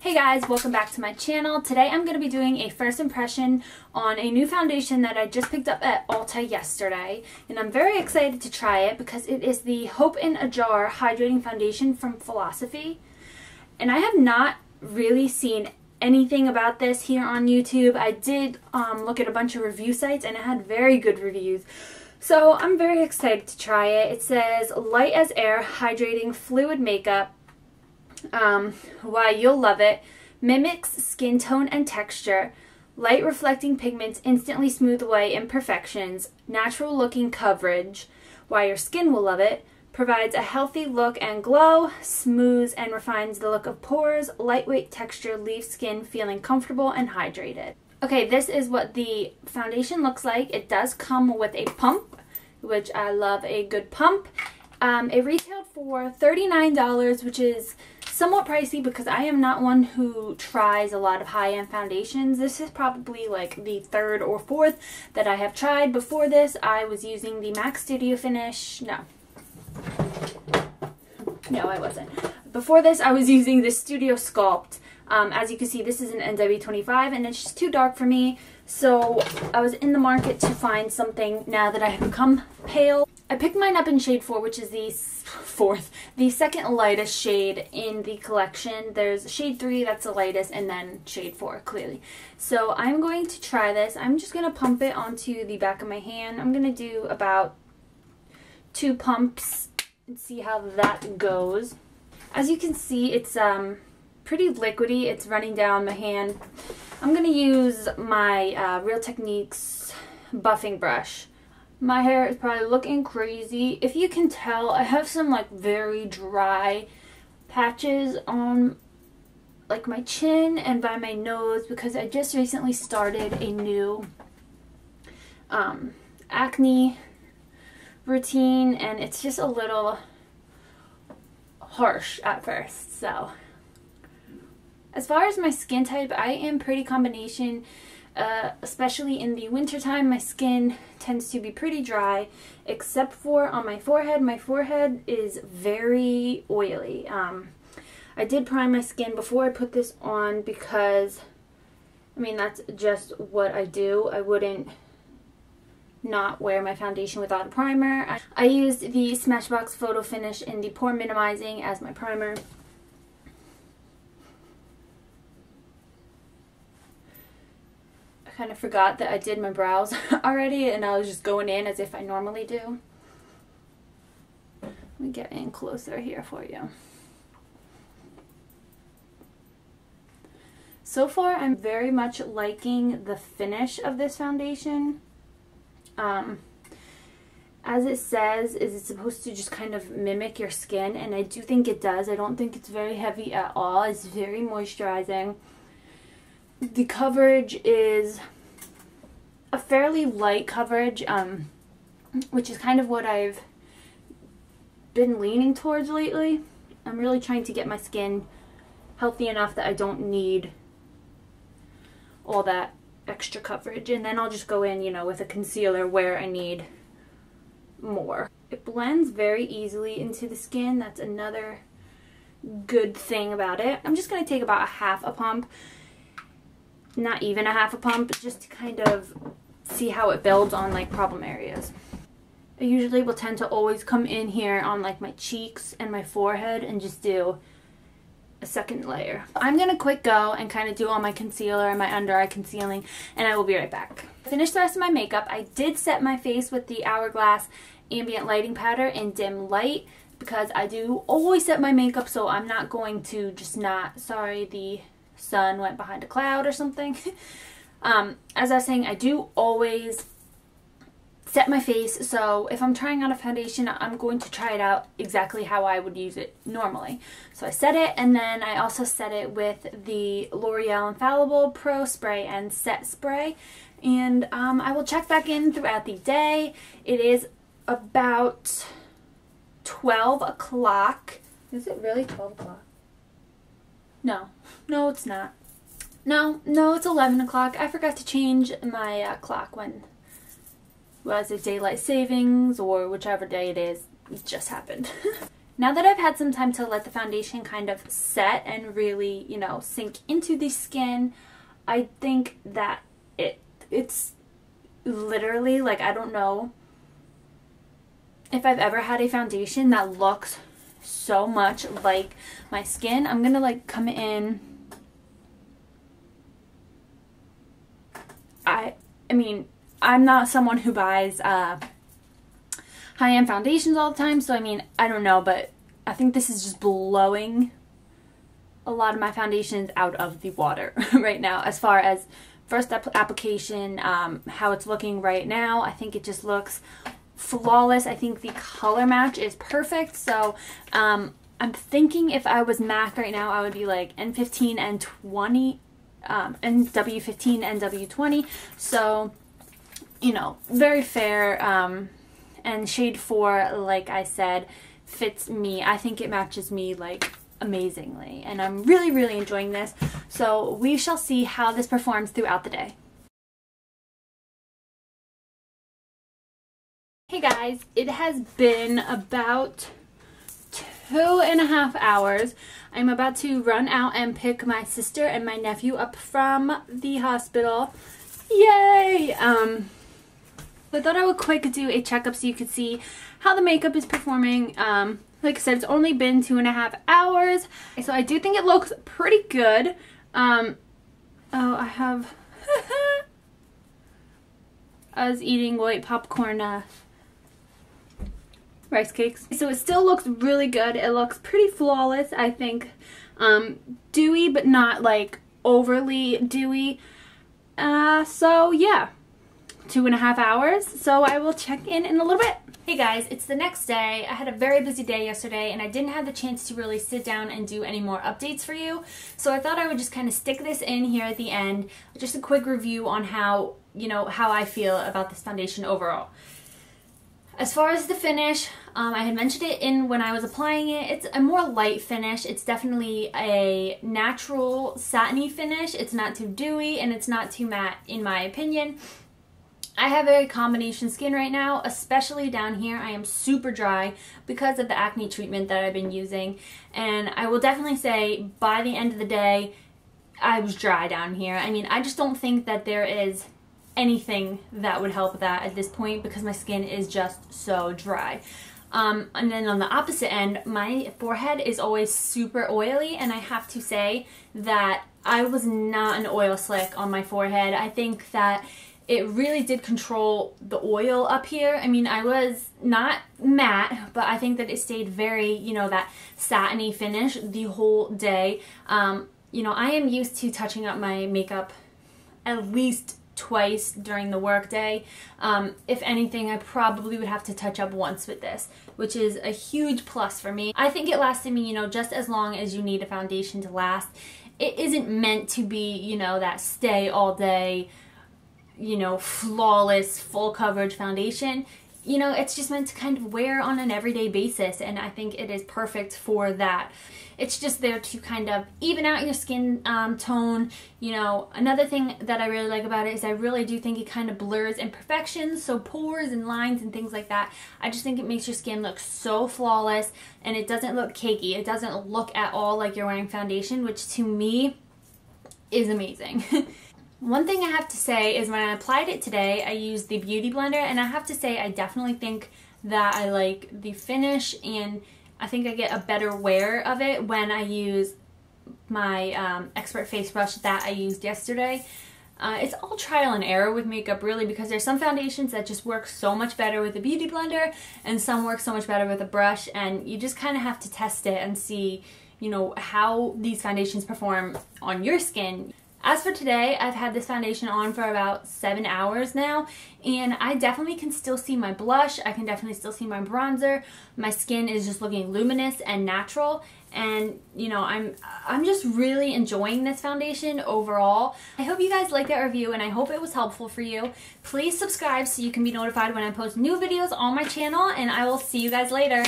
Hey guys, welcome back to my channel. Today I'm going to be doing a first impression on a new foundation that I just picked up at Ulta yesterday. And I'm very excited to try it because it is the Hope in a Jar Hydrating Foundation from Philosophy. And I have not really seen anything about this here on YouTube. I did look at a bunch of review sites and it had very good reviews. So I'm very excited to try it. It says light as air hydrating fluid makeup. Why you'll love it. Mimics skin tone and texture. Light reflecting pigments instantly smooth away imperfections. Natural looking coverage. Why your skin will love it. Provides a healthy look and glow. Smooths and refines the look of pores. Lightweight texture leaves skin feeling comfortable and hydrated. Okay, this is what the foundation looks like. It does come with a pump, which I love a good pump. It retailed for $39, which is somewhat pricey because I am not one who tries a lot of high-end foundations. This is probably like the third or fourth that I have tried. Before this, I was using the MAC Studio Finish. No, I wasn't. Before this, I was using the Studio Sculpt. As you can see, this is an NW25 and it's just too dark for me. So I was in the market to find something now that I have become pale. I picked mine up in shade 4, which is the second lightest shade in the collection. There's shade 3, that's the lightest, and then shade 4, clearly. So I'm going to try this. I'm just going to pump it onto the back of my hand. I'm going to do about 2 pumps and see how that goes. As you can see, it's pretty liquidy. It's running down my hand. I'm going to use my Real Techniques buffing brush. My hair is probably looking crazy. If you can tell, I have some like very dry patches on like my chin and by my nose because I just recently started a new acne routine and it's just a little harsh at first. So as far as my skin type, I am pretty combination. Especially in the wintertime, my skin tends to be pretty dry, except for on my forehead. My forehead is very oily. I did prime my skin before I put this on because, I mean, that's just what I do. I wouldn't not wear my foundation without a primer. I used the Smashbox Photo Finish in the Pore Minimizing as my primer. Kind of forgot that I did my brows already and I was just going in as if I normally do. Let me get in closer here for you. So far I'm very much liking the finish of this foundation. As it says, is it's supposed to just kind of mimic your skin, and I do think it does. I don't think it's very heavy at all. It's very moisturizing. The coverage is a fairly light coverage, which is kind of what I've been leaning towards lately. I'm really trying to get my skin healthy enough that I don't need all that extra coverage. And then I'll just go in, you know, with a concealer where I need more. It blends very easily into the skin. That's another good thing about it. I'm just going to take about a half a pump. Not even a half a pump, just to kind of see how it builds on like problem areas. I usually will tend to always come in here on like my cheeks and my forehead and just do a second layer. I'm gonna quick go and kind of do all my concealer and my under eye concealing, and I will be right back. Finish the rest of my makeup. I did set my face with the Hourglass Ambient Lighting Powder in Dim Light because I do always set my makeup, so I'm not going to just not, sorry, the sun went behind a cloud or something. As I was saying, I do always set my face, so if I'm trying out a foundation, I'm going to try it out exactly how I would use it normally. So I set it, and then I also set it with the L'Oreal Infallible Pro Spray and Set Spray, and I will check back in throughout the day. It is about 12 o'clock. Is it really 12 o'clock? No, it's not. No, it's 11 o'clock. I forgot to change my clock when, was it daylight savings or whichever day it is, it just happened. Now that I've had some time to let the foundation kind of set and really, you know, sink into the skin, I think that it's literally, like, I don't know if I've ever had a foundation that looks so much like my skin. I'm gonna like come in. I mean, I'm not someone who buys high-end foundations all the time, so I mean, I don't know, but I think this is just blowing a lot of my foundations out of the water right now. As far as first application, how it's looking right now, I think it just looks flawless. I think the color match is perfect. So I'm thinking if I was MAC right now, I would be like N15 and 20, NW15 and W20. So, you know, very fair. And shade 4, like I said, fits me. I think it matches me like amazingly, and I'm really, really enjoying this. So we shall see how this performs throughout the day. Hey guys, it has been about 2.5 hours. I'm about to run out and pick my sister and my nephew up from the hospital. Yay! I thought I would quick do a checkup so you could see how the makeup is performing. Like I said, it's only been 2.5 hours, so I do think it looks pretty good. Oh, I have I was eating white popcorn rice cakes. So it still looks really good. It looks pretty flawless, I think. Dewy, but not like overly dewy. So yeah, 2.5 hours. So I will check in a little bit. Hey guys, it's the next day. I had a very busy day yesterday and I didn't have the chance to really sit down and do any more updates for you. So I thought I would just kind of stick this in here at the end. Just a quick review on how, you know, how I feel about this foundation overall. As far as the finish, I had mentioned it in when I was applying it. It's a more light finish. It's definitely a natural satiny finish. It's not too dewy and it's not too matte in my opinion. I have a combination skin right now, especially down here. I am super dry because of the acne treatment that I've been using. And I will definitely say by the end of the day, I was dry down here. I mean, I just don't think that there is anything that would help that at this point because my skin is just so dry. And then on the opposite end, my forehead is always super oily, and I have to say that I was not an oil slick on my forehead. I think that it really did control the oil up here. I mean, I was not matte, but I think that it stayed very, you know, that satiny finish the whole day. You know, I am used to touching up my makeup at least twice during the workday. If anything, I probably would have to touch up once with this, which is a huge plus for me. I think it lasted me, you know, just as long as you need a foundation to last. It isn't meant to be, you know, that stay all day, you know, flawless, full coverage foundation. You know, it's just meant to kind of wear on an everyday basis, and I think it is perfect for that. It's just there to kind of even out your skin tone. You know, another thing that I really like about it is I really do think it kind of blurs imperfections, so pores and lines and things like that. I just think it makes your skin look so flawless, and it doesn't look cakey. It doesn't look at all like you're wearing foundation, which to me is amazing. One thing I have to say is when I applied it today, I used the Beauty Blender, and I have to say I definitely think that I like the finish, and I think I get a better wear of it when I use my Expert Face Brush that I used yesterday. It's all trial and error with makeup really, because there's some foundations that just work so much better with the Beauty Blender and some work so much better with a brush, and you just kind of have to test it and see, you know, how these foundations perform on your skin. As for today, I've had this foundation on for about 7 hours now, and I definitely can still see my blush. I can definitely still see my bronzer. My skin is just looking luminous and natural, and you know, I'm just really enjoying this foundation overall. I hope you guys liked that review, and I hope it was helpful for you. Please subscribe so you can be notified when I post new videos on my channel, and I will see you guys later.